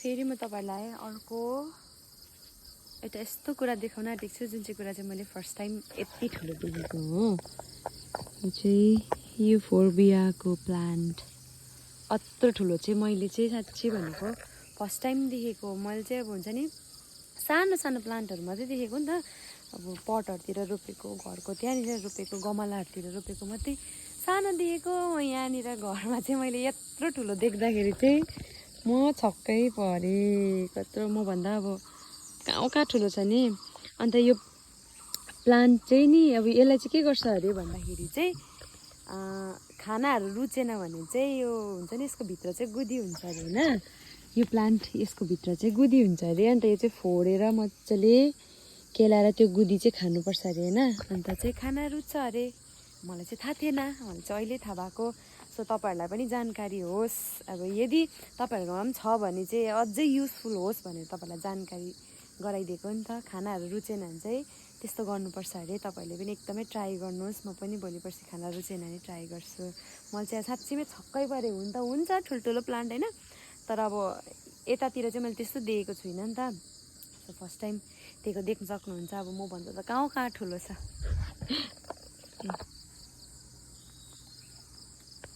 फेरि म तपाईहरुलाई अर्को एउटा यस्तो कुरा देखाउन आँटेको छु जुन चाहिँ कुरा चाहिँ मैले फर्स्ट टाइम यति ठुलो देखेको हो। यो चाहिँ युफोर्बियाको प्लान्ट अत्रो ठुलो चाहिँ मैले चाहिँ साच्चै भनेको फर्स्ट टाइम देखेको। मैले चाहिँ अब हुन्छ नि सानो सानो प्लान्टहरु मात्रै देखेको नि त, अब पटहरुतिर रोपेको, घरको त्यहाँनिर रोपेको, गमलाहरुतिर रोपेको मात्रै सानो देखेको। यहाँनिर घरमा चाहिँ मैले यत्रो ठुलो देख्दाखेरि चाहिँ म छक्कै परे। कत्रो म भन्दा अब कहाँ ठुलो छ नि। अन्त यो प्लान्ट चाहिँ नि अब यसलाई चाहिँ के गर्छ अरे भन्दाखेरि चाहिँ खानाहरू रुचेन भने चाहिँ यो हुन्छ नि यसको भित्र चाहिँ गुदी हुन्छ अरे हैन। यो प्लान्ट यसको भित्र चाहिँ गुदी हुन्छ अरे। अन्त यो चाहिँ फोडेर मजाले केलाएर त्यो गुदी चाहिँ खानुपर्छ अरे हैन। अन्त चाहिँ खाना रुच्छ अरे। मलाई चाहिँ थाहा थिएन, मलाई चाहिँ अहिले थाहा भएको। सो तपाईहरुलाई पनि जानकारी होस्, अब यदि तपाईहरुकोमा पनि छ भने चाहिँ अझै युजफुल होस् भनेर तपाईहरुलाई जानकारी गराइदिएको नि त। खानाहरू रुचेन भने चाहिँ त्यस्तो गर्नुपर्छ अरे। तपाईहरुले पनि एकदमै ट्राई गर्नुहोस्। म पनि भोलि पर्सि खाना रुचेन भने ट्राई गर्छु। मैले चाहिँ साच्चैमै छक्कै परे। हुन त हुन्छ ठुल्ठुलो प्लान्ट हैन, तर अब यतातिर चाहिँ मैले त्यस्तो देखेको छुइनँ नि त। सो फर्स्ट टाइम देख्न सक्नुहुन्छ। अब म भन्दा त कहाँ ठुलो छ।